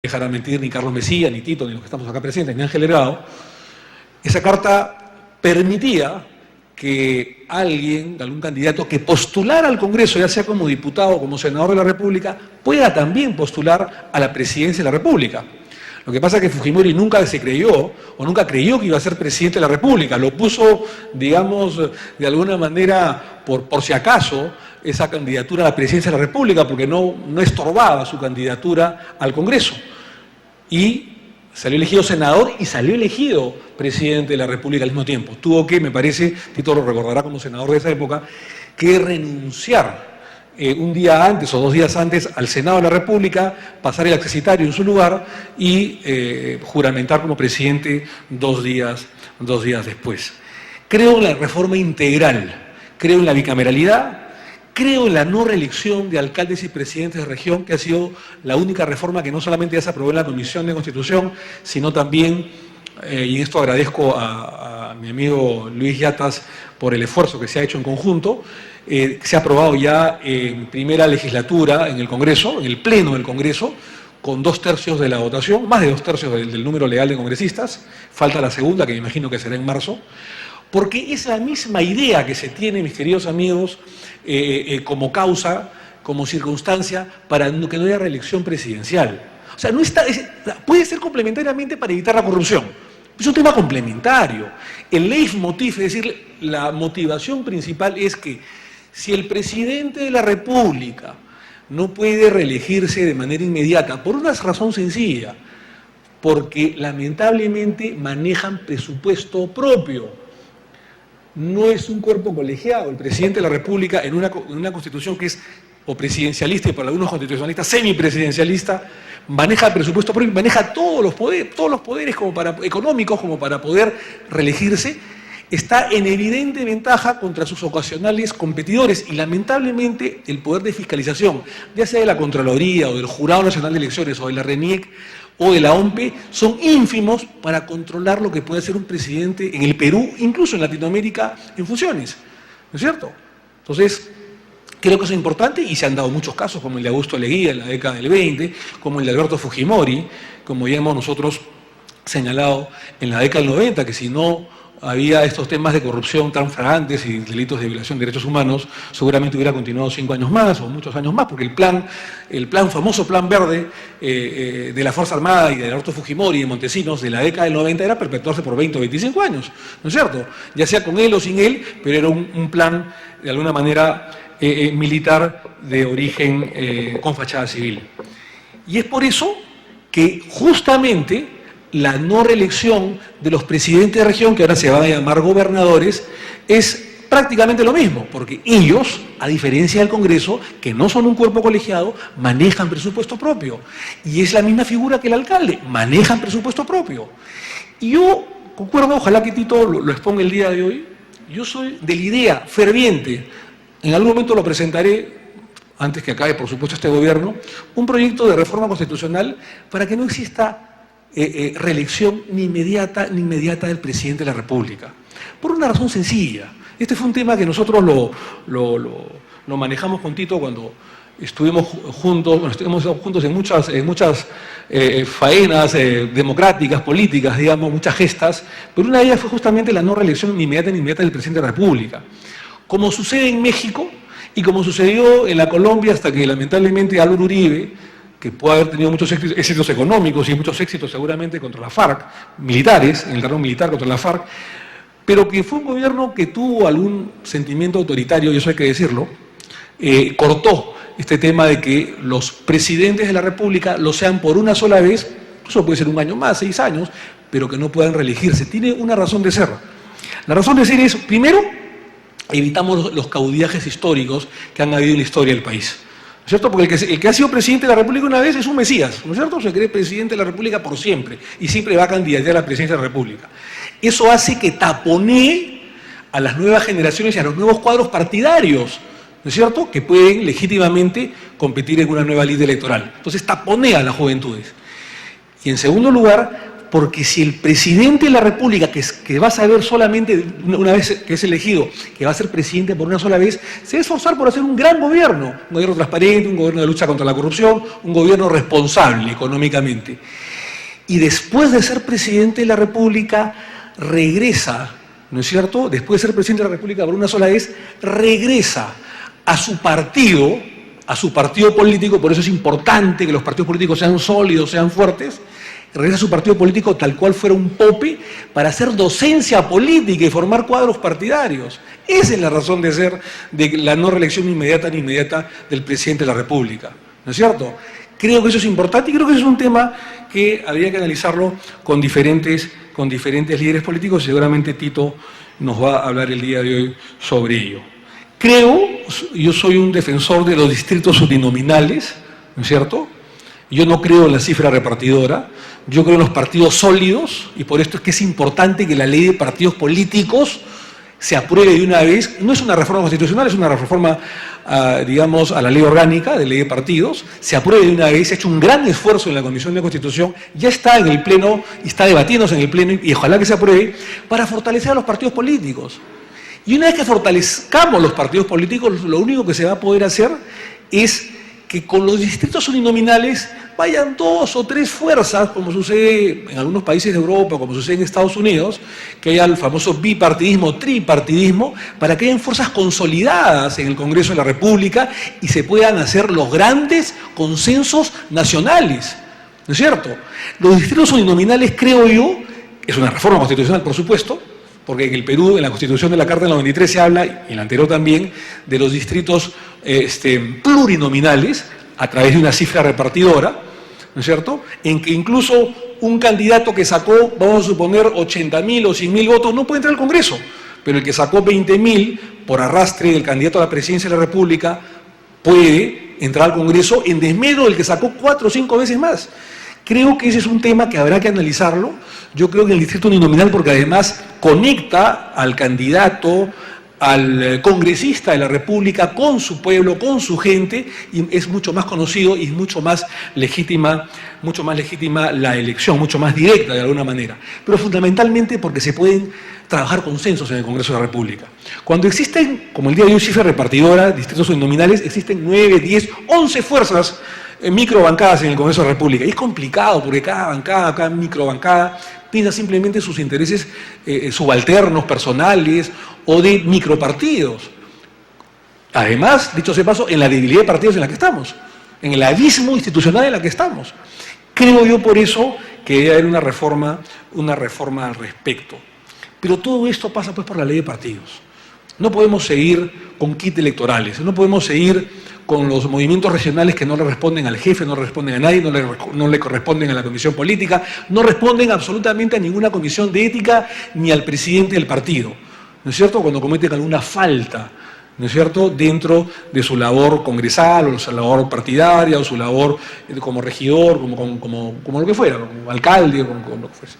dejará mentir ni Carlos Mesía, ni Tito, ni los que estamos acá presentes, ni Ángel Delgado. Esa carta permitía que alguien, algún candidato que postulara al Congreso, ya sea como diputado o como senador de la República, pueda también postular a la presidencia de la República. Lo que pasa es que Fujimori nunca se creyó, o nunca creyó que iba a ser presidente de la República. Lo puso, digamos, de alguna manera, por si acaso, esa candidatura a la presidencia de la República, porque no estorbaba su candidatura al Congreso. Y salió elegido senador y salió elegido presidente de la República al mismo tiempo. Tuvo que, me parece, Tito lo recordará como senador de esa época, que renunciar un día antes o 2 días antes al Senado de la República, pasar el accesitario en su lugar y juramentar como presidente 2 días después. Creo en la reforma integral, creo en la bicameralidad, creo en la no reelección de alcaldes y presidentes de región, que ha sido la única reforma que no solamente ya se aprobó en la Comisión de Constitución, sino también, y en esto agradezco a mi amigo Luis Yatas por el esfuerzo que se ha hecho en conjunto, se ha aprobado ya en primera legislatura en el Congreso, en el Pleno del Congreso, con 2/3 de la votación, más de 2/3 del número legal de congresistas, falta la segunda, que me imagino que será en marzo, porque esa misma idea que se tiene, mis queridos amigos, como causa, como circunstancia, para que no haya reelección presidencial. O sea, puede ser complementariamente para evitar la corrupción. Es un tema complementario. El leitmotiv, es decir, la motivación principal es que si el presidente de la República no puede reelegirse de manera inmediata, por una razón sencilla, porque lamentablemente manejan presupuesto propio. No es un cuerpo colegiado. El presidente de la República, en una constitución que es o presidencialista y para algunos constitucionalistas semipresidencialista, maneja el presupuesto propio, maneja todos los poderes económicos como para poder reelegirse, está en evidente ventaja contra sus ocasionales competidores y lamentablemente el poder de fiscalización, ya sea de la Contraloría o del Jurado Nacional de Elecciones o de la RENIEC o de la OMPE, son ínfimos para controlar lo que puede ser un presidente en el Perú, incluso en Latinoamérica, en funciones, ¿no es cierto? Entonces, creo que eso es importante y se han dado muchos casos, como el de Augusto Leguía en la década del 20, como el de Alberto Fujimori, como ya hemos nosotros señalado en la década del 90, que si no había estos temas de corrupción tan flagrantes y delitos de violación de derechos humanos, seguramente hubiera continuado 5 años más o muchos años más, porque el famoso plan verde de la Fuerza Armada y de Alberto Fujimori y de Montesinos de la década del 90 era perpetuarse por 20 o 25 años, ¿no es cierto? Ya sea con él o sin él, pero era un plan de alguna manera militar de origen con fachada civil. Y es por eso que justamente la no reelección de los presidentes de región, que ahora se van a llamar gobernadores, es prácticamente lo mismo, porque ellos, a diferencia del Congreso, que no son un cuerpo colegiado, manejan presupuesto propio. Y es la misma figura que el alcalde, manejan presupuesto propio. Y yo concuerdo, ojalá que Tito lo exponga el día de hoy, yo soy de la idea ferviente, en algún momento lo presentaré, antes que acabe, por supuesto, este gobierno, un proyecto de reforma constitucional para que no exista reelección ni inmediata del presidente de la República. Por una razón sencilla. Este fue un tema que nosotros lo manejamos con Tito cuando estuvimos juntos en muchas faenas democráticas, políticas, digamos, muchas gestas, pero una de ellas fue justamente la no reelección ni inmediata del presidente de la República. Como sucede en México y como sucedió en la Colombia hasta que lamentablemente Álvaro Uribe, que puede haber tenido muchos éxitos económicos y muchos éxitos seguramente contra la FARC, militares, en el terreno militar contra la FARC, pero que fue un gobierno que tuvo algún sentimiento autoritario, y eso hay que decirlo, cortó este tema de que los presidentes de la República lo sean por una sola vez, eso puede ser 1 año más, 6 años, pero que no puedan reelegirse. Tiene una razón de ser. La razón de ser es, primero, evitamos los caudillajes históricos que han habido en la historia del país. ¿No es cierto? Porque el que ha sido presidente de la República una vez es un mesías, ¿no es cierto? Se cree presidente de la República por siempre y siempre va a candidatear a la presidencia de la República. Eso hace que taponee a las nuevas generaciones y a los nuevos cuadros partidarios, ¿no es cierto?, que pueden legítimamente competir en una nueva lid electoral. Entonces taponea a las juventudes. Y en segundo lugar, porque si el presidente de la República, que va a saber solamente una vez que es elegido, que va a ser presidente por una sola vez, se va a esforzar por hacer un gran gobierno, un gobierno transparente, un gobierno de lucha contra la corrupción, un gobierno responsable económicamente. Y después de ser presidente de la República, regresa, ¿no es cierto? Después de ser presidente de la República por una sola vez, regresa a su partido político, por eso es importante que los partidos políticos sean sólidos, sean fuertes, regresa a su partido político tal cual fuera un pope para hacer docencia política y formar cuadros partidarios. Esa es la razón de ser de la no reelección inmediata ni inmediata del presidente de la República, ¿no es cierto? Creo que eso es importante y creo que eso es un tema que habría que analizarlo con diferentes líderes políticos y seguramente Tito nos va a hablar el día de hoy sobre ello. Yo soy un defensor de los distritos uninominales, ¿no es cierto? Yo no creo en la cifra repartidora, yo creo en los partidos sólidos y por esto es que es importante que la ley de partidos políticos se apruebe de una vez. No es una reforma constitucional, es una reforma, digamos, a la ley orgánica de ley de partidos. Se apruebe de una vez, se ha hecho un gran esfuerzo en la Comisión de Constitución, ya está en el Pleno, y está debatiéndose en el Pleno y ojalá que se apruebe para fortalecer a los partidos políticos. Y una vez que fortalezcamos los partidos políticos, lo único que se va a poder hacer es que con los distritos uninominales vayan 2 o 3 fuerzas, como sucede en algunos países de Europa, como sucede en Estados Unidos, que haya el famoso bipartidismo, tripartidismo, para que hayan fuerzas consolidadas en el Congreso de la República y se puedan hacer los grandes consensos nacionales, ¿no es cierto? Los distritos uninominales, creo yo, es una reforma constitucional, por supuesto, porque en el Perú, en la Constitución de la Carta del 93 se habla, y en la anterior también, de los distritos plurinominales, a través de una cifra repartidora, ¿no es cierto?, en que incluso un candidato que sacó, vamos a suponer, 80.000 o 100.000 votos, no puede entrar al Congreso, pero el que sacó 20.000 por arrastre del candidato a la presidencia de la República puede entrar al Congreso en desmedro del que sacó 4 o 5 veces más. Creo que ese es un tema que habrá que analizarlo. Yo creo que el distrito uninominal, porque además conecta al candidato, al congresista de la República con su pueblo, con su gente, y es mucho más conocido y mucho más legítima la elección, mucho más directa de alguna manera. Pero fundamentalmente porque se pueden trabajar consensos en el Congreso de la República. Cuando existen, como el día de hoy, cifra repartidora, distritos uninominales, existen 9, 10, 11 fuerzas microbancadas en el Congreso de la República. Y es complicado porque cada bancada, cada microbancada piensa simplemente sus intereses subalternos, personales o de micropartidos. Además, dicho sea de paso, en la debilidad de partidos en la que estamos, en el abismo institucional en la que estamos. Creo yo por eso que debe haber una reforma al respecto. Pero todo esto pasa pues por la ley de partidos. No podemos seguir con kits electorales, no podemos seguir con los movimientos regionales que no le responden al jefe, no le responden a nadie, no le corresponden a la comisión política, no responden absolutamente a ninguna comisión de ética ni al presidente del partido, ¿no es cierto?, cuando cometen alguna falta, ¿no es cierto?, dentro de su labor congresal o su labor partidaria o su labor como regidor, como lo que fuera, como alcalde, como lo que fuese.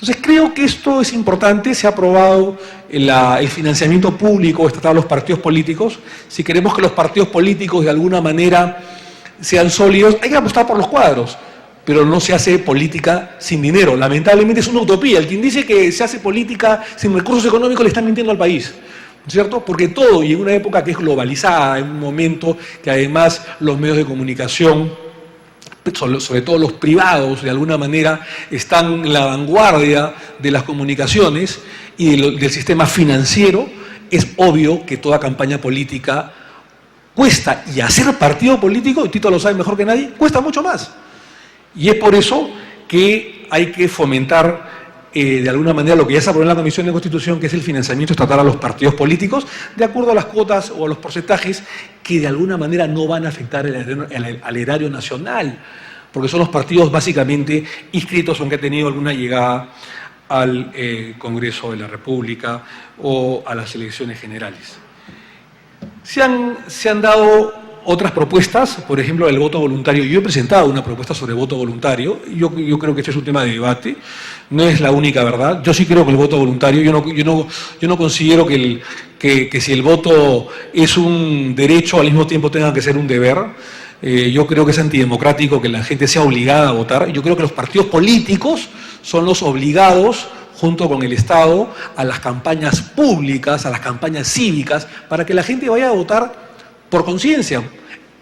Entonces creo que esto es importante, se ha aprobado el financiamiento público estatal a los partidos políticos. Si queremos que los partidos políticos de alguna manera sean sólidos, hay que apostar por los cuadros, pero no se hace política sin dinero. Lamentablemente es una utopía. El quien dice que se hace política sin recursos económicos le está mintiendo al país, ¿cierto? Porque todo, y en una época que es globalizada, en un momento que además los medios de comunicación, sobre todo los privados, de alguna manera están en la vanguardia de las comunicaciones y del sistema financiero, es obvio que toda campaña política cuesta, y hacer partido político, y Tito lo sabe mejor que nadie, cuesta mucho más. Y es por eso que hay que fomentar de alguna manera lo que ya se aprobó en la Comisión de Constitución, que es el financiamiento estatal a los partidos políticos, de acuerdo a las cuotas o a los porcentajes que de alguna manera no van a afectar al erario nacional, porque son los partidos básicamente inscritos o que han tenido alguna llegada al Congreso de la República o a las elecciones generales. Se han dado otras propuestas, por ejemplo, el voto voluntario. Yo he presentado una propuesta sobre voto voluntario. Yo creo que este es un tema de debate. No es la única verdad. Yo sí creo que el voto voluntario, yo no considero que si el voto es un derecho, al mismo tiempo tenga que ser un deber. Yo creo que es antidemocrático que la gente sea obligada a votar. Yo creo que los partidos políticos son los obligados, junto con el Estado, a las campañas públicas, a las campañas cívicas, para que la gente vaya a votar por conciencia.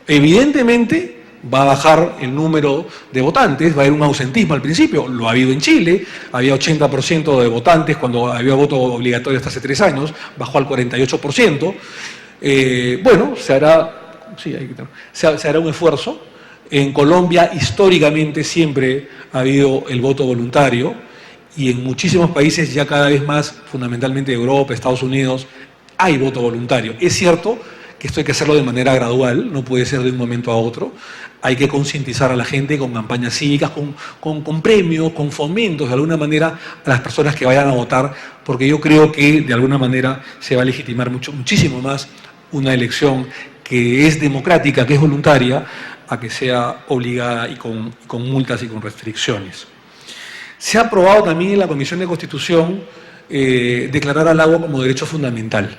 Evidentemente va a bajar el número de votantes, va a haber un ausentismo al principio, lo ha habido en Chile, había 80% de votantes cuando había voto obligatorio hasta hace 3 años, bajó al 48%. Bueno, se hará un esfuerzo. En Colombia históricamente siempre ha habido el voto voluntario y en muchísimos países ya cada vez más, fundamentalmente Europa, Estados Unidos, hay voto voluntario. Es cierto que esto hay que hacerlo de manera gradual, no puede ser de un momento a otro. Hay que concientizar a la gente con campañas cívicas, con premios, con fomentos, de alguna manera, a las personas que vayan a votar, porque yo creo que de alguna manera se va a legitimar muchísimo más una elección que es democrática, que es voluntaria, a que sea obligada y con multas y con restricciones. Se ha aprobado también en la Comisión de Constitución declarar al agua como derecho fundamental,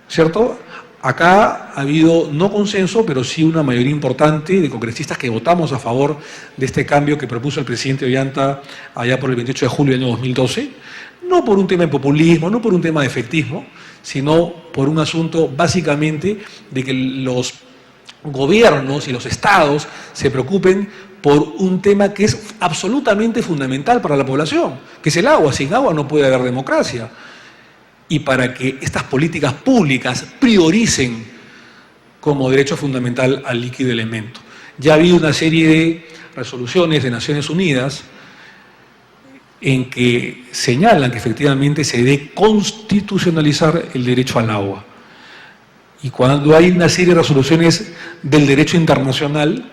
¿cierto? Acá ha habido no consenso, pero sí una mayoría importante de congresistas que votamos a favor de este cambio que propuso el presidente Ollanta allá por el 28 de julio del año 2012, no por un tema de populismo, no por un tema de efectismo, sino por un asunto básicamente de que los gobiernos y los estados se preocupen por un tema que es absolutamente fundamental para la población, que es el agua. Sin agua no puede haber democracia. Y para que estas políticas públicas prioricen como derecho fundamental al líquido elemento. Ya ha habido una serie de resoluciones de Naciones Unidas en que señalan que efectivamente se debe constitucionalizar el derecho al agua. Y cuando hay una serie de resoluciones del derecho internacional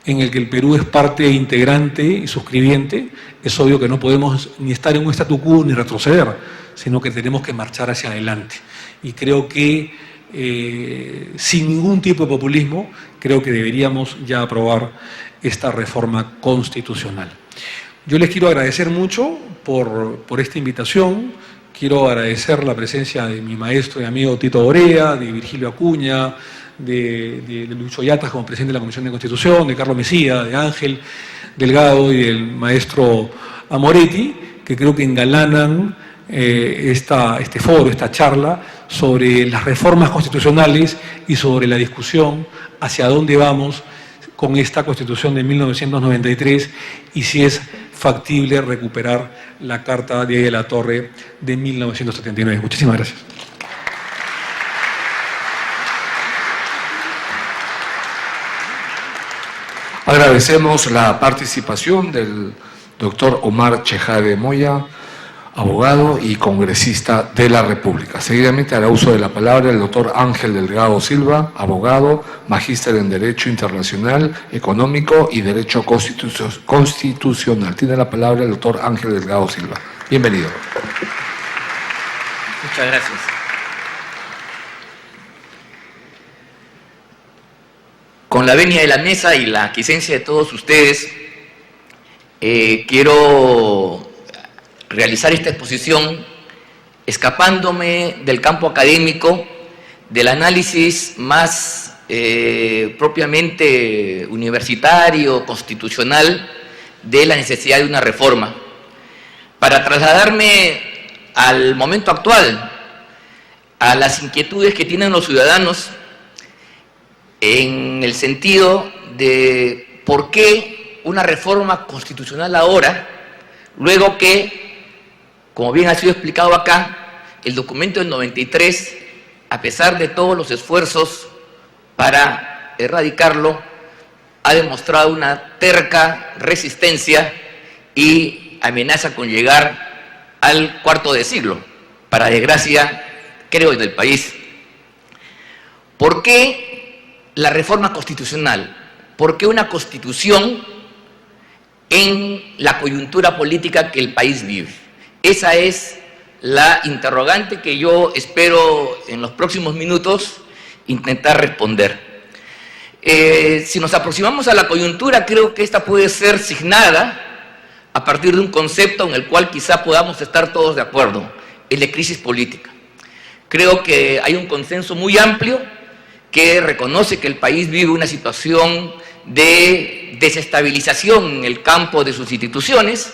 en el que el Perú es parte integrante y suscribiente, es obvio que no podemos ni estar en un statu quo ni retroceder, sino que tenemos que marchar hacia adelante. Y creo que sin ningún tipo de populismo, creo que deberíamos ya aprobar esta reforma constitucional. Yo les quiero agradecer mucho por esta invitación. Quiero agradecer la presencia de mi maestro y amigo Tito Borea, de Virgilio Acuña, de Lucho Yatas como presidente de la Comisión de Constitución, de Carlos Mesía, de Ángel Delgado y del maestro Amoretti, que creo que engalanan este foro, esta charla sobre las reformas constitucionales y sobre la discusión hacia dónde vamos con esta Constitución de 1993 y si es factible recuperar la Carta de la Torre de 1979. Muchísimas gracias. Agradecemos la participación del doctor Omar Chejade Moya, abogado y congresista de la República. Seguidamente hará uso de la palabra el doctor Ángel Delgado Silva, abogado, magíster en Derecho Internacional, Económico y Derecho Constitucional. Tiene la palabra el doctor Ángel Delgado Silva. Bienvenido. Muchas gracias. Con la venia de la mesa y la aquiescencia de todos ustedes, quiero realizar esta exposición escapándome del campo académico, del análisis más propiamente universitario, constitucional, de la necesidad de una reforma, para trasladarme al momento actual, a las inquietudes que tienen los ciudadanos en el sentido de por qué una reforma constitucional ahora, luego que, como bien ha sido explicado acá, el documento del 93, a pesar de todos los esfuerzos para erradicarlo, ha demostrado una terca resistencia y amenaza con llegar al cuarto de siglo, para desgracia, creo, del país. ¿Por qué la reforma constitucional? ¿Por qué una constitución en la coyuntura política que el país vive? Esa es la interrogante que yo espero en los próximos minutos intentar responder. Si nos aproximamos a la coyuntura, creo que esta puede ser signada a partir de un concepto en el cual quizá podamos estar todos de acuerdo, el de crisis política. Creo que hay un consenso muy amplio que reconoce que el país vive una situación de desestabilización en el campo de sus instituciones,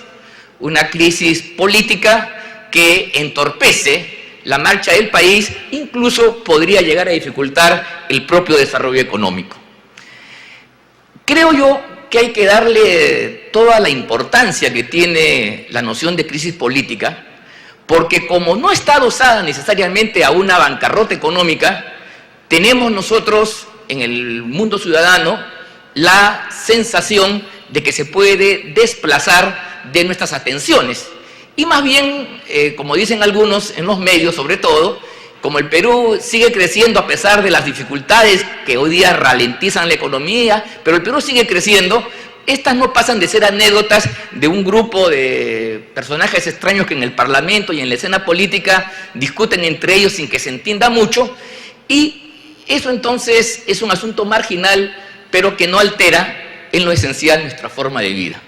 una crisis política que entorpece la marcha del país, incluso podría llegar a dificultar el propio desarrollo económico. Creo yo que hay que darle toda la importancia que tiene la noción de crisis política, porque como no está adosada necesariamente a una bancarrota económica, tenemos nosotros en el mundo ciudadano la sensación de que se puede desplazar de nuestras atenciones. Y más bien, como dicen algunos en los medios sobre todo, como el Perú sigue creciendo a pesar de las dificultades que hoy día ralentizan la economía, pero el Perú sigue creciendo, estas no pasan de ser anécdotas de un grupo de personajes extraños que en el Parlamento y en la escena política discuten entre ellos sin que se entienda mucho, y eso entonces es un asunto marginal, pero que no altera en lo esencial nuestra forma de vida.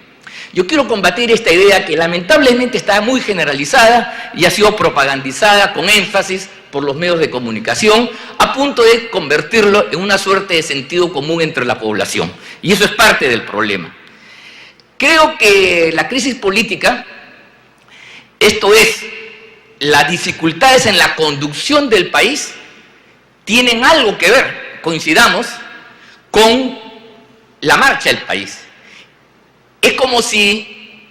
Yo quiero combatir esta idea que lamentablemente está muy generalizada y ha sido propagandizada con énfasis por los medios de comunicación, a punto de convertirlo en una suerte de sentido común entre la población. Y eso es parte del problema. Creo que la crisis política, esto es, las dificultades en la conducción del país, tienen algo que ver, coincidamos, con la marcha del país. Es como si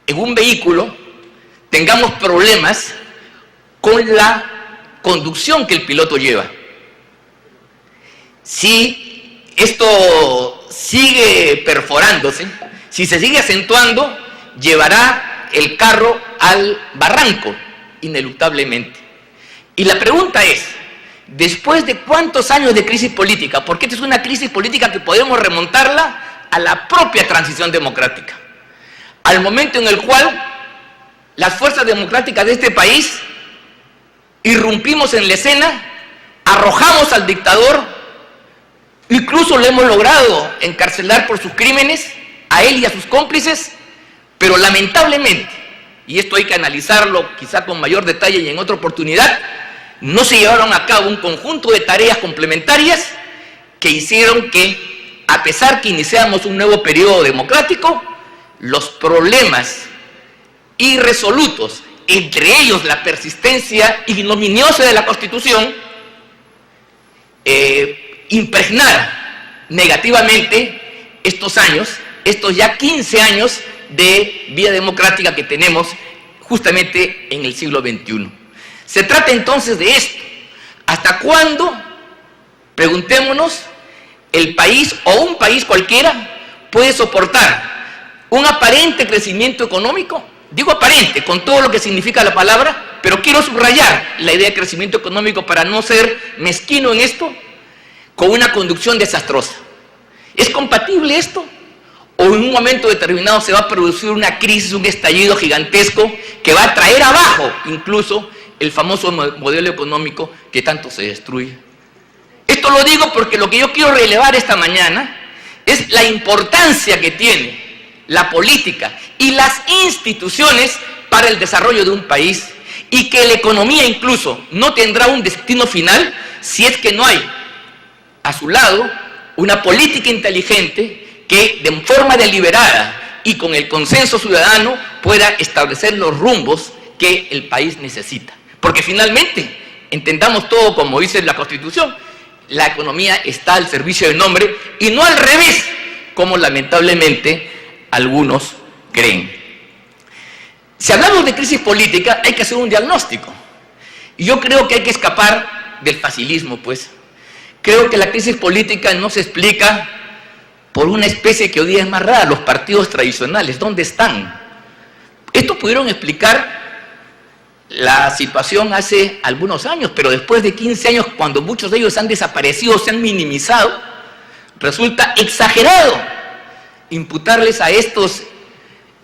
en un vehículo tengamos problemas con la conducción que el piloto lleva. Si esto sigue perforándose, si se sigue acentuando, llevará el carro al barranco, ineluctablemente. Y la pregunta es, ¿después de cuántos años de crisis política? Porque esta es una crisis política que podemos remontarla a la propia transición democrática, al momento en el cual las fuerzas democráticas de este país irrumpimos en la escena, arrojamos al dictador, incluso lo hemos logrado encarcelar por sus crímenes, a él y a sus cómplices, pero lamentablemente, y esto hay que analizarlo quizá con mayor detalle y en otra oportunidad, no se llevaron a cabo un conjunto de tareas complementarias que hicieron que, a pesar que iniciamos un nuevo periodo democrático, los problemas irresolutos, entre ellos la persistencia ignominiosa de la Constitución, impregnar negativamente estos años, estos ya 15 años de vida democrática que tenemos justamente en el siglo XXI. Se trata entonces de esto. ¿Hasta cuándo, preguntémonos, el país o un país cualquiera puede soportar un aparente crecimiento económico? Digo aparente, con todo lo que significa la palabra, pero quiero subrayar la idea de crecimiento económico para no ser mezquino en esto, con una conducción desastrosa. ¿Es compatible esto? ¿O en un momento determinado se va a producir una crisis, un estallido gigantesco que va a traer abajo incluso el famoso modelo económico que tanto se destruye? Esto lo digo porque lo que yo quiero relevar esta mañana es la importancia que tiene la política y las instituciones para el desarrollo de un país, y que la economía incluso no tendrá un destino final si es que no hay a su lado una política inteligente que de forma deliberada y con el consenso ciudadano pueda establecer los rumbos que el país necesita. Porque finalmente, entendamos todo como dice la Constitución, la economía está al servicio del hombre y no al revés, como lamentablemente algunos creen. Si hablamos de crisis política, hay que hacer un diagnóstico. Y yo creo que hay que escapar del facilismo, pues. Creo que la crisis política no se explica por una especie que hoy día es más rara, los partidos tradicionales. ¿Dónde están? Esto pudieron explicar la situación hace algunos años, pero después de 15 años, cuando muchos de ellos han desaparecido, se han minimizado, resulta exagerado imputarles a estos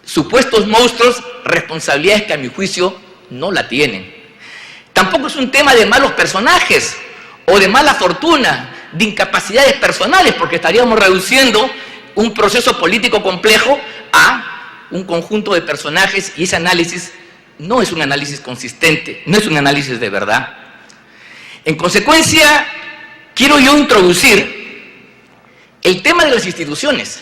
supuestos monstruos responsabilidades que a mi juicio no la tienen. Tampoco es un tema de malos personajes o de mala fortuna, de incapacidades personales, porque estaríamos reduciendo un proceso político complejo a un conjunto de personajes, y ese análisis no es un análisis consistente, no es un análisis de verdad. En consecuencia, quiero yo introducir el tema de las instituciones,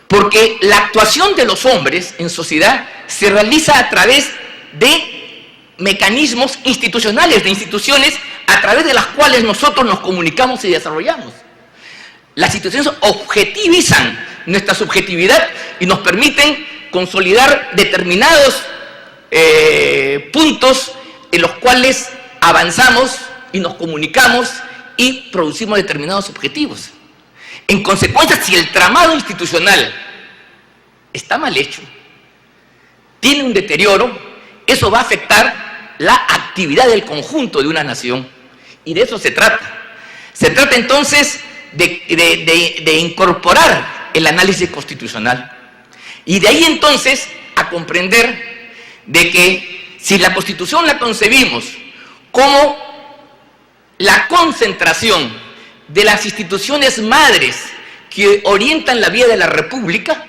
porque la actuación de los hombres en sociedad se realiza a través de mecanismos institucionales, de instituciones a través de las cuales nosotros nos comunicamos y desarrollamos. Las instituciones objetivizan nuestra subjetividad y nos permiten consolidar determinados puntos en los cuales avanzamos y nos comunicamos y producimos determinados objetivos. En consecuencia, si el tramado institucional está mal hecho, tiene un deterioro, eso va a afectar la actividad del conjunto de una nación. Y de eso se trata. Se trata entonces de incorporar el análisis constitucional. Y de ahí entonces a comprender de que si la Constitución la concebimos como la concentración de las instituciones madres que orientan la vida de la República,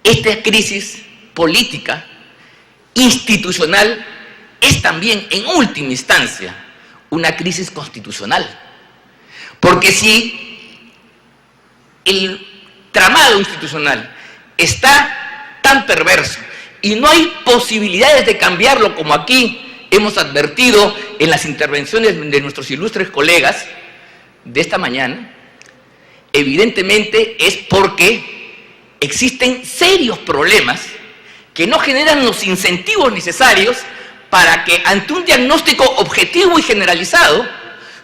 esta crisis política, institucional, es también, en última instancia, una crisis constitucional. Porque si el tramado institucional está tan perverso y no hay posibilidades de cambiarlo, como aquí hemos advertido en las intervenciones de nuestros ilustres colegas de esta mañana, evidentemente es porque existen serios problemas que no generan los incentivos necesarios para que ante un diagnóstico objetivo y generalizado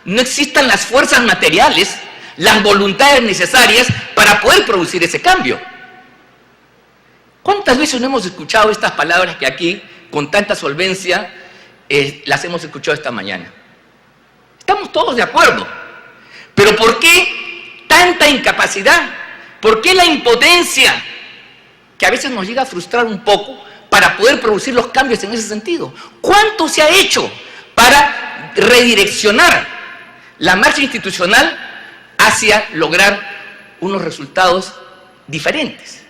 no existan las fuerzas materiales, las voluntades necesarias para poder producir ese cambio. ¿Cuántas veces no hemos escuchado estas palabras que aquí, con tanta solvencia, las hemos escuchado esta mañana? Estamos todos de acuerdo, pero ¿por qué tanta incapacidad? ¿Por qué la impotencia que a veces nos llega a frustrar un poco para poder producir los cambios en ese sentido? ¿Cuánto se ha hecho para redireccionar la marcha institucional hacia lograr unos resultados diferentes?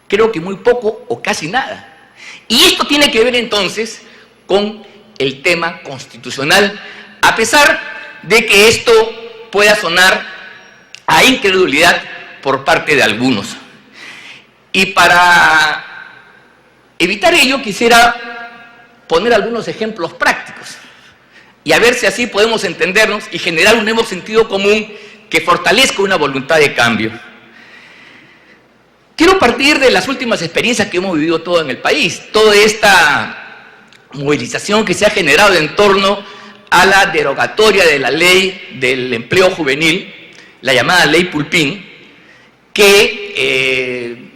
Creo que muy poco o casi nada. Y esto tiene que ver entonces con el tema constitucional, a pesar de que esto pueda sonar a incredulidad por parte de algunos. Y para evitar ello quisiera poner algunos ejemplos prácticos y a ver si así podemos entendernos y generar un nuevo sentido común que fortalezca una voluntad de cambio. Quiero partir de las últimas experiencias que hemos vivido todo en el país, toda esta movilización que se ha generado en torno a la derogatoria de la ley del empleo juvenil, la llamada ley Pulpín, que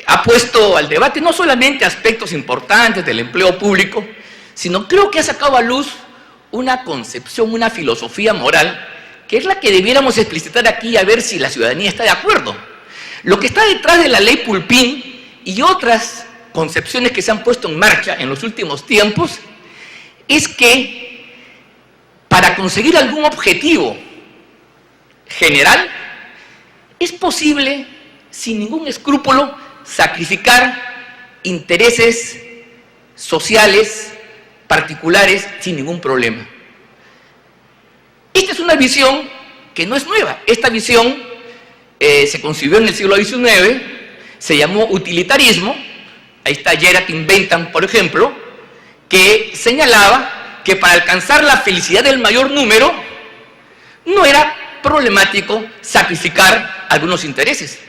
ha puesto al debate no solamente aspectos importantes del empleo público, sino creo que ha sacado a luz una concepción, una filosofía moral, que es la que debiéramos explicitar aquí a ver si la ciudadanía está de acuerdo. Lo que está detrás de la ley Pulpín y otras concepciones que se han puesto en marcha en los últimos tiempos es que para conseguir algún objetivo general es posible, sin ningún escrúpulo, sacrificar intereses sociales, particulares, sin ningún problema. Esta es una visión que no es nueva. Esta visión se concibió en el siglo XIX, se llamó utilitarismo. Ahí está Geraint Bentham, por ejemplo, que señalaba que para alcanzar la felicidad del mayor número no era problemático sacrificar algunos intereses.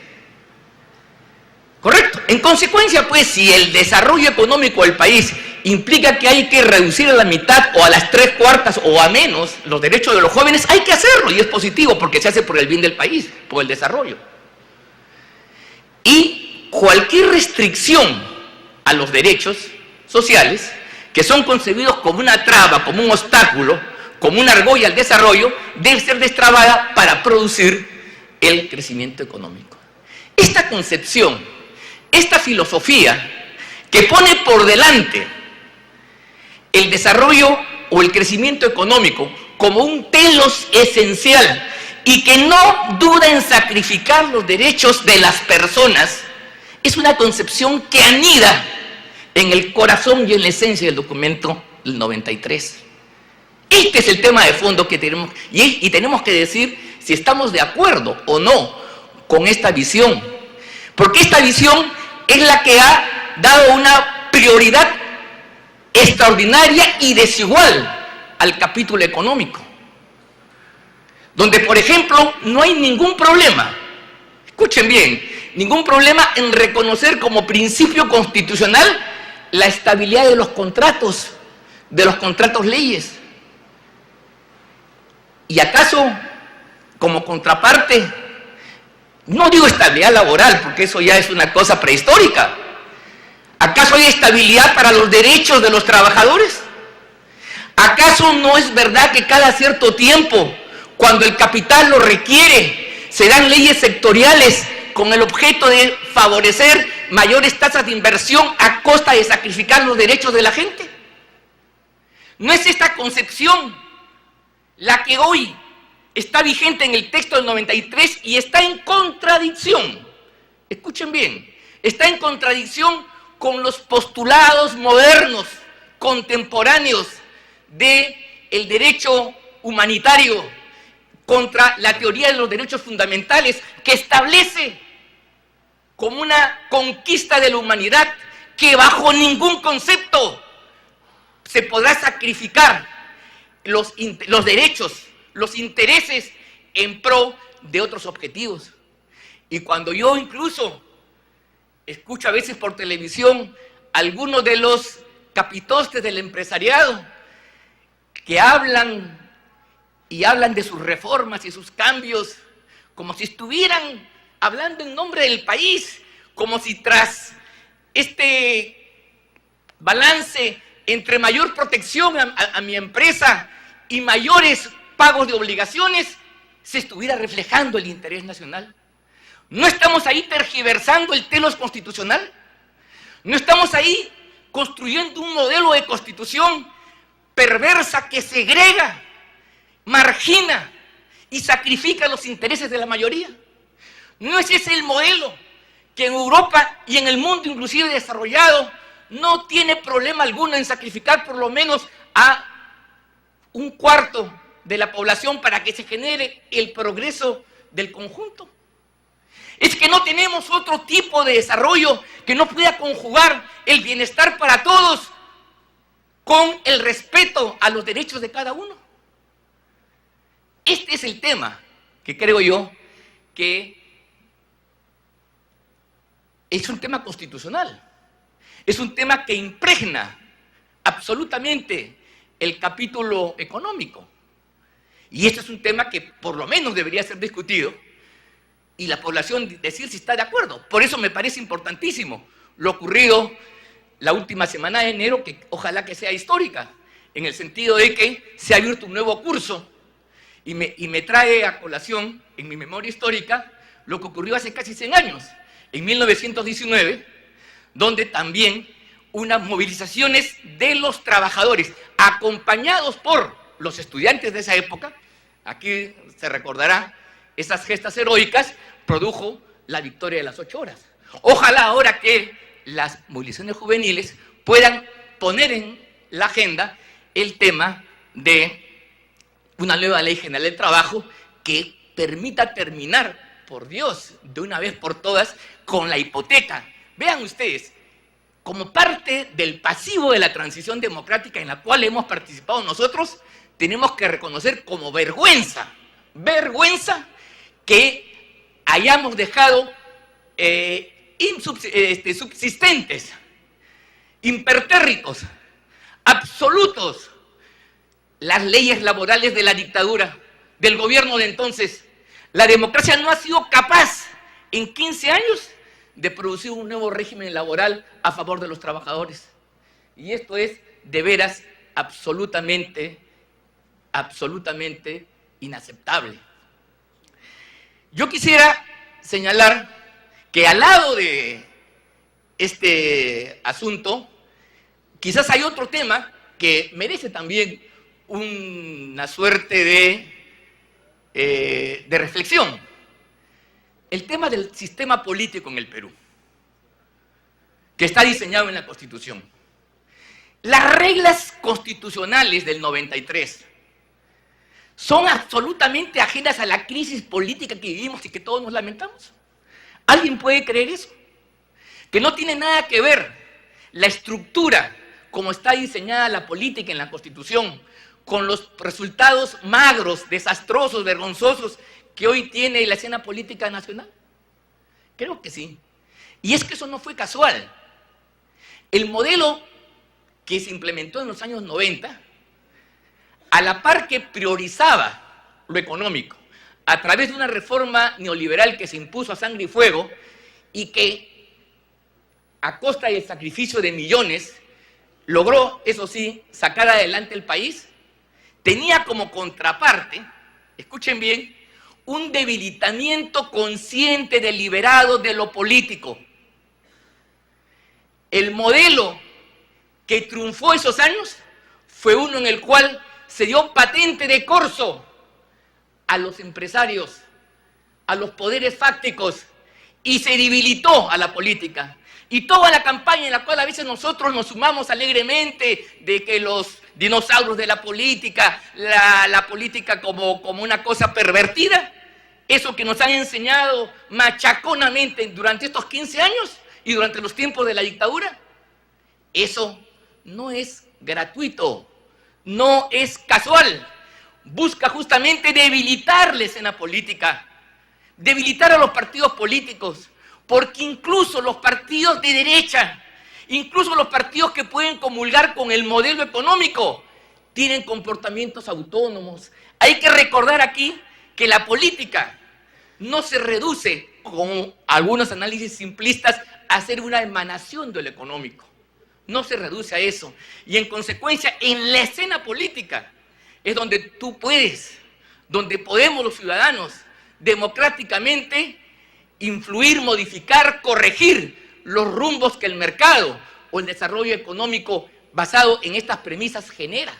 ¿Correcto? En consecuencia, pues, si el desarrollo económico del país implica que hay que reducir a la mitad o a las 3/4 o a menos los derechos de los jóvenes, hay que hacerlo, y es positivo porque se hace por el bien del país, por el desarrollo. Y cualquier restricción a los derechos sociales, que son concebidos como una traba, como un obstáculo, como una argolla al desarrollo, debe ser destrabada para producir el crecimiento económico. Esta concepción, esta filosofía que pone por delante el desarrollo o el crecimiento económico como un telos esencial y que no duda en sacrificar los derechos de las personas, es una concepción que anida en el corazón y en la esencia del documento del 93. Este es el tema de fondo que tenemos, y tenemos que decir si estamos de acuerdo o no con esta visión. Porque esta visión es la que ha dado una prioridad extraordinaria y desigual al capítulo económico. Donde, por ejemplo, no hay ningún problema, escuchen bien, ningún problema en reconocer como principio constitucional la estabilidad de los contratos leyes. ¿Y acaso, como contraparte, no digo estabilidad laboral, porque eso ya es una cosa prehistórica, acaso hay estabilidad para los derechos de los trabajadores? ¿Acaso no es verdad que cada cierto tiempo, cuando el capital lo requiere, se dan leyes sectoriales con el objeto de favorecer mayores tasas de inversión a costa de sacrificar los derechos de la gente? ¿No es esta concepción la que hoy está vigente en el texto del 93 y está en contradicción? Escuchen bien, está en contradicción con los postulados modernos, contemporáneos del derecho humanitario, contra la teoría de los derechos fundamentales, que establece como una conquista de la humanidad que bajo ningún concepto se podrá sacrificar los derechos, los intereses en pro de otros objetivos. Y cuando yo incluso escucho a veces por televisión algunos de los capitostes del empresariado que hablan de sus reformas y sus cambios como si estuvieran hablando en nombre del país, como si tras este balance entre mayor protección a mi empresa y mayores pagos de obligaciones se estuviera reflejando el interés nacional. ¿No estamos ahí tergiversando el telos constitucional? ¿No estamos ahí construyendo un modelo de constitución perversa que segrega, margina y sacrifica los intereses de la mayoría? ¿No es ese el modelo que en Europa y en el mundo inclusive desarrollado no tiene problema alguno en sacrificar por lo menos a un cuarto de la población para que se genere el progreso del conjunto? Es que no tenemos otro tipo de desarrollo que no pueda conjugar el bienestar para todos con el respeto a los derechos de cada uno. Este es el tema que creo yo que es un tema constitucional. Es un tema que impregna absolutamente el capítulo económico. Y este es un tema que por lo menos debería ser discutido y la población decir si está de acuerdo. Por eso me parece importantísimo lo ocurrido la última semana de enero, que ojalá que sea histórica, en el sentido de que se ha abierto un nuevo curso y me trae a colación en mi memoria histórica lo que ocurrió hace casi 100 años, en 1919, donde también unas movilizaciones de los trabajadores, acompañados por los estudiantes de esa época, aquí se recordará esas gestas heroicas, produjo la victoria de las 8 horas. Ojalá ahora que las movilizaciones juveniles puedan poner en la agenda el tema de una nueva ley general del trabajo que permita terminar, por Dios, de una vez por todas, con la hipoteca. Vean ustedes, como parte del pasivo de la transición democrática en la cual hemos participado nosotros, tenemos que reconocer como vergüenza que hayamos dejado subsistentes, impertérritos, absolutos, las leyes laborales de la dictadura, del gobierno de entonces. La democracia no ha sido capaz en 15 años de producir un nuevo régimen laboral a favor de los trabajadores. Y esto es de veras absolutamente inaceptable. Yo quisiera señalar que al lado de este asunto, quizás hay otro tema que merece también una suerte de reflexión. El tema del sistema político en el Perú, que está diseñado en la Constitución. Las reglas constitucionales del 93 son absolutamente ajenas a la crisis política que vivimos y que todos nos lamentamos. ¿Alguien puede creer eso? Que no tiene nada que ver la estructura, como está diseñada la política en la Constitución, con los resultados magros, desastrosos, vergonzosos que hoy tiene la escena política nacional. Creo que sí. Y es que eso no fue casual. El modelo que se implementó en los años 90, a la par que priorizaba lo económico, a través de una reforma neoliberal que se impuso a sangre y fuego y que, a costa del sacrificio de millones, logró, eso sí, sacar adelante el país, tenía como contraparte, escuchen bien, un debilitamiento consciente, deliberado de lo político. El modelo que triunfó esos años fue uno en el cual se dio patente de corso a los empresarios, a los poderes fácticos, y se debilitó a la política. Y toda la campaña en la cual a veces nosotros nos sumamos alegremente de que los dinosaurios de la política, la política como una cosa pervertida, eso que nos han enseñado machaconamente durante estos 15 años y durante los tiempos de la dictadura, eso no es gratuito, no es casual. Busca justamente debilitar la escena política, debilitar a los partidos políticos, porque incluso los partidos de derecha, incluso los partidos que pueden comulgar con el modelo económico, tienen comportamientos autónomos. Hay que recordar aquí que la política no se reduce, con algunos análisis simplistas, a ser una emanación de lo económico. No se reduce a eso. Y en consecuencia, en la escena política es donde tú puedes, donde podemos los ciudadanos democráticamente influir, modificar, corregir los rumbos que el mercado o el desarrollo económico basado en estas premisas genera.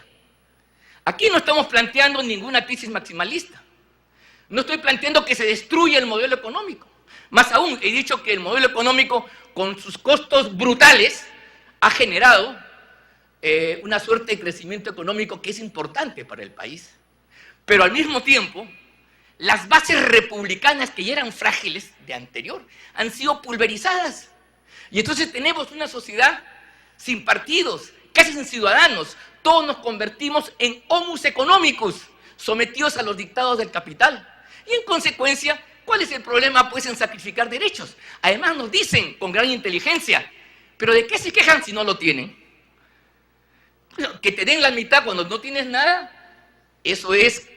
Aquí no estamos planteando ninguna crisis maximalista. No estoy planteando que se destruya el modelo económico. Más aún, he dicho que el modelo económico, con sus costos brutales, ha generado una suerte de crecimiento económico que es importante para el país. Pero al mismo tiempo, las bases republicanas que ya eran frágiles de anterior han sido pulverizadas. Y entonces tenemos una sociedad sin partidos, casi sin ciudadanos. Todos nos convertimos en homus economicus, sometidos a los dictados del capital. Y en consecuencia, ¿cuál es el problema pues en sacrificar derechos? Además nos dicen con gran inteligencia, ¿pero de qué se quejan si no lo tienen? Que te den la mitad cuando no tienes nada, eso es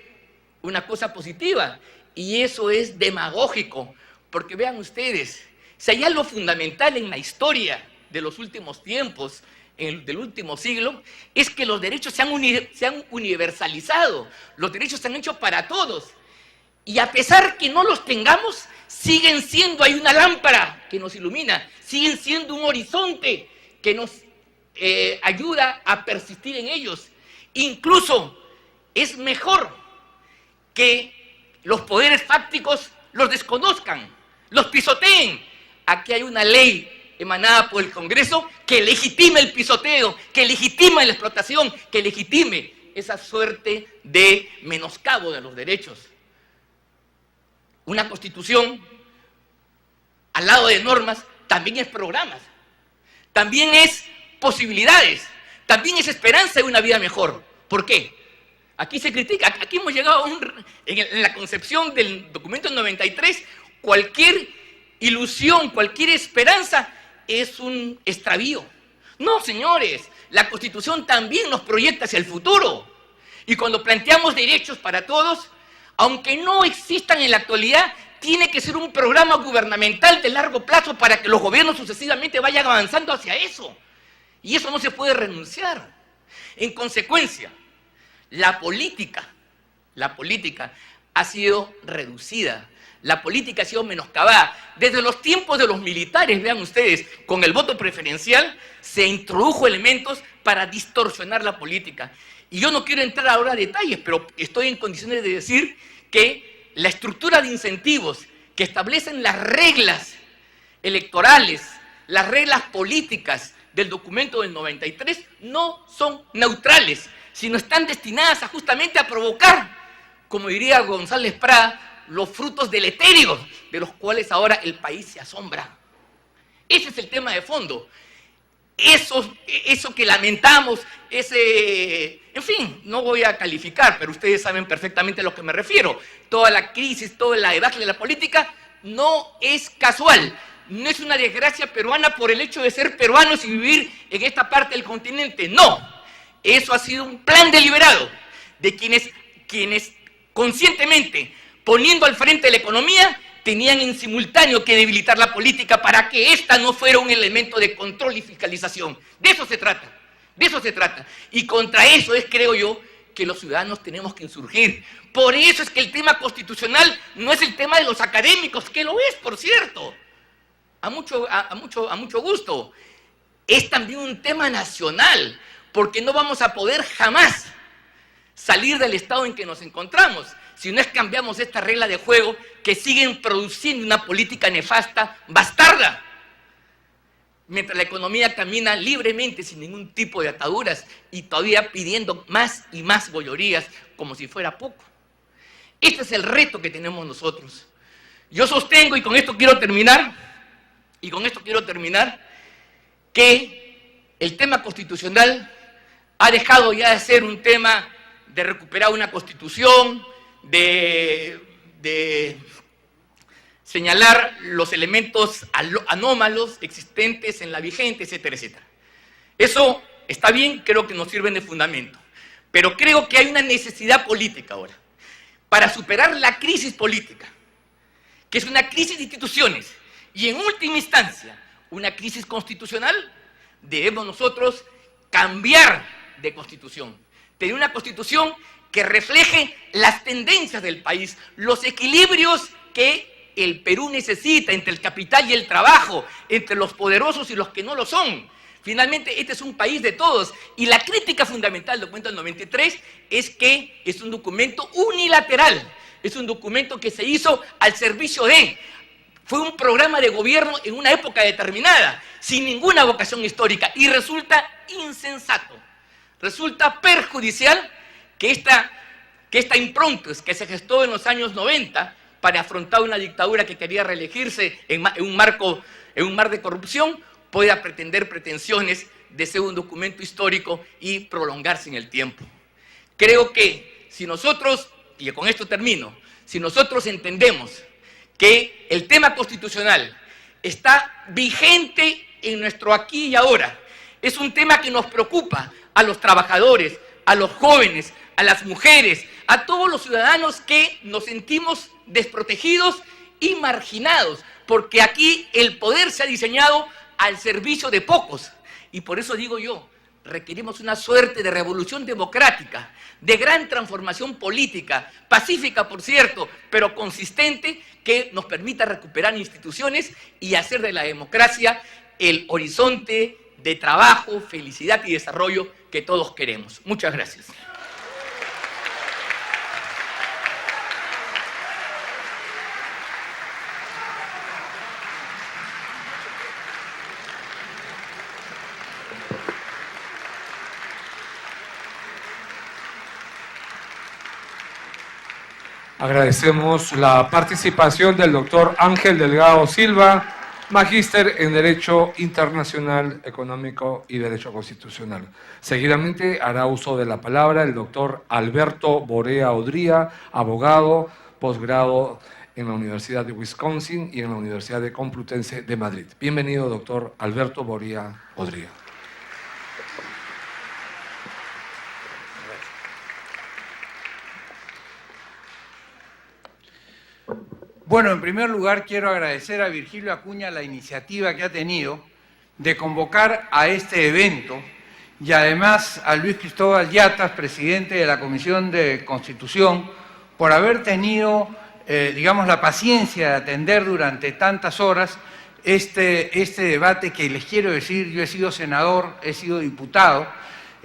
una cosa positiva y eso es demagógico, porque vean ustedes, si hay algo fundamental en la historia de los últimos tiempos, del último siglo, es que los derechos se han universalizado, los derechos se han hecho para todos, y a pesar que no los tengamos, siguen siendo, hay una lámpara que nos ilumina, siguen siendo un horizonte que nos ayuda a persistir en ellos. Incluso es mejor que los poderes fácticos los desconozcan, los pisoteen. Aquí hay una ley emanada por el Congreso que legitime el pisoteo, que legitime la explotación, que legitime esa suerte de menoscabo de los derechos. Una constitución, al lado de normas, también es programas, también es posibilidades, también es esperanza de una vida mejor. ¿Por qué? Aquí se critica, aquí hemos llegado en la concepción del documento 93, cualquier ilusión, cualquier esperanza es un extravío. No, señores, la Constitución también nos proyecta hacia el futuro. Y cuando planteamos derechos para todos, aunque no existan en la actualidad, tiene que ser un programa gubernamental de largo plazo para que los gobiernos sucesivamente vayan avanzando hacia eso. Y eso no se puede renunciar. En consecuencia, la política ha sido reducida, la política ha sido menoscabada. Desde los tiempos de los militares, vean ustedes, con el voto preferencial se introdujo elementos para distorsionar la política. Y yo no quiero entrar ahora a detalles, pero estoy en condiciones de decir que la estructura de incentivos que establecen las reglas electorales, las reglas políticas del documento del 93 no son neutrales, sino están destinadas justamente a provocar como diría González Prada, los frutos deletéreos de los cuales ahora el país se asombra. Ese es el tema de fondo. Eso que lamentamos, en fin, no voy a calificar, pero ustedes saben perfectamente a lo que me refiero. Toda la crisis, toda la debacle de la política no es casual, no es una desgracia peruana por el hecho de ser peruanos y vivir en esta parte del continente, no. Eso ha sido un plan deliberado de quienes conscientemente, poniendo al frente la economía, tenían en simultáneo que debilitar la política para que ésta no fuera un elemento de control y fiscalización. De eso se trata, de eso se trata. Y contra eso es, creo yo, que los ciudadanos tenemos que insurgir. Por eso es que el tema constitucional no es el tema de los académicos, que lo es, por cierto, a mucho gusto. Es también un tema nacional, porque no vamos a poder jamás salir del estado en que nos encontramos si no es que cambiamos esta regla de juego que siguen produciendo una política nefasta, bastarda, mientras la economía camina libremente sin ningún tipo de ataduras y todavía pidiendo más y más gollorías como si fuera poco. Este es el reto que tenemos nosotros. Yo sostengo, y con esto quiero terminar, que el tema constitucional ha dejado ya de ser un tema de recuperar una constitución, de señalar los elementos anómalos existentes en la vigente, etcétera, etcétera. Eso está bien, creo que nos sirven de fundamento, pero creo que hay una necesidad política ahora para superar la crisis política, que es una crisis de instituciones y en última instancia una crisis constitucional. Debemos nosotros cambiar de constitución, tener una constitución que refleje las tendencias del país, los equilibrios que el Perú necesita entre el capital y el trabajo, entre los poderosos y los que no lo son. Finalmente, este es un país de todos, y la crítica fundamental del documento del 93 es que es un documento unilateral, es un documento que se hizo al servicio de, fue un programa de gobierno en una época determinada, sin ninguna vocación histórica, y resulta insensato, resulta perjudicial que esta impronta que se gestó en los años 90 para afrontar una dictadura que quería reelegirse en un mar de corrupción, pueda pretender pretensiones de ser un documento histórico y prolongarse en el tiempo. Creo que si nosotros, y con esto termino, si nosotros entendemos que el tema constitucional está vigente en nuestro aquí y ahora, es un tema que nos preocupa a los trabajadores, a los jóvenes, a las mujeres, a todos los ciudadanos que nos sentimos desprotegidos y marginados, porque aquí el poder se ha diseñado al servicio de pocos. Y por eso digo yo, requerimos una suerte de revolución democrática, de gran transformación política, pacífica por cierto, pero consistente, que nos permita recuperar instituciones y hacer de la democracia el horizonte de trabajo, felicidad y desarrollo que todos queremos. Muchas gracias. Agradecemos la participación del doctor Ángel Delgado Silva, magíster en Derecho Internacional Económico y Derecho Constitucional. Seguidamente hará uso de la palabra el doctor Alberto Borea Odría, abogado, posgrado en la Universidad de Wisconsin y en la Universidad de Complutense de Madrid. Bienvenido, doctor Alberto Borea Odría. Bueno, en primer lugar quiero agradecer a Virgilio Acuña la iniciativa que ha tenido de convocar a este evento y además a Luis Cristóbal Yatas, presidente de la Comisión de Constitución, por haber tenido, digamos, la paciencia de atender durante tantas horas este debate que les quiero decir, yo he sido senador, he sido diputado,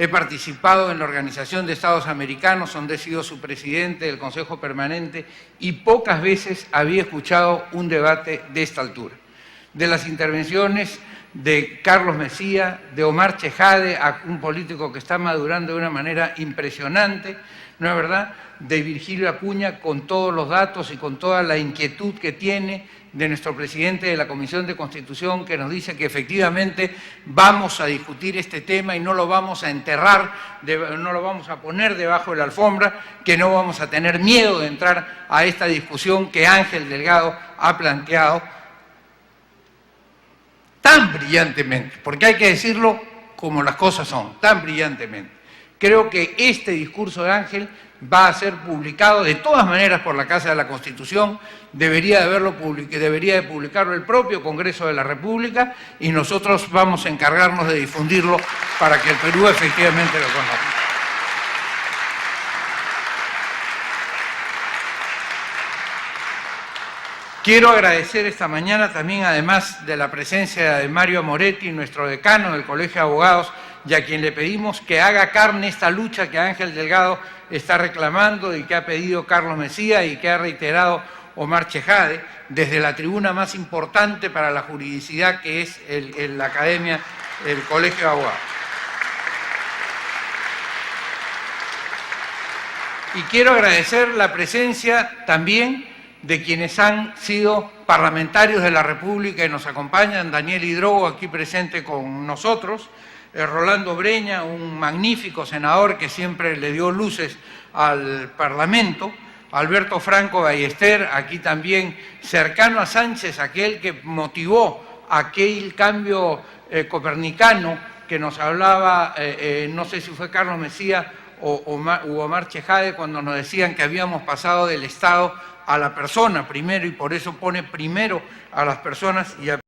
he participado en la Organización de Estados Americanos, donde he sido su presidente del Consejo Permanente, y pocas veces había escuchado un debate de esta altura. De las intervenciones de Carlos Mesía, de Omar Chejade, un político que está madurando de una manera impresionante, ¿no es verdad?, de Virgilio Acuña, con todos los datos y con toda la inquietud que tiene de nuestro presidente de la Comisión de Constitución, que nos dice que efectivamente vamos a discutir este tema y no lo vamos a enterrar, no lo vamos a poner debajo de la alfombra, que no vamos a tener miedo de entrar a esta discusión que Ángel Delgado ha planteado tan brillantemente, porque hay que decirlo como las cosas son, tan brillantemente. Creo que este discurso de Ángel va a ser publicado de todas maneras por la Casa de la Constitución, debería de publicarlo el propio Congreso de la República, y nosotros vamos a encargarnos de difundirlo para que el Perú efectivamente lo conozca. Quiero agradecer esta mañana también, además de la presencia de Mario Moretti, nuestro decano del Colegio de Abogados, y a quien le pedimos que haga carne esta lucha que Ángel Delgado está reclamando y que ha pedido Carlos Messía y que ha reiterado Omar Chejade, desde la tribuna más importante para la juridicidad, que es la Academia, el Colegio de Abogados. Y quiero agradecer la presencia también de quienes han sido parlamentarios de la República y nos acompañan: Daniel Hidrogo, aquí presente con nosotros, Rolando Breña, un magnífico senador que siempre le dio luces al Parlamento, Alberto Franco Ballester, aquí también cercano a Sánchez, aquel que motivó aquel cambio copernicano que nos hablaba, no sé si fue Carlos Messía u Omar Chejade, cuando nos decían que habíamos pasado del Estado a la persona primero, y por eso pone primero a las personas y a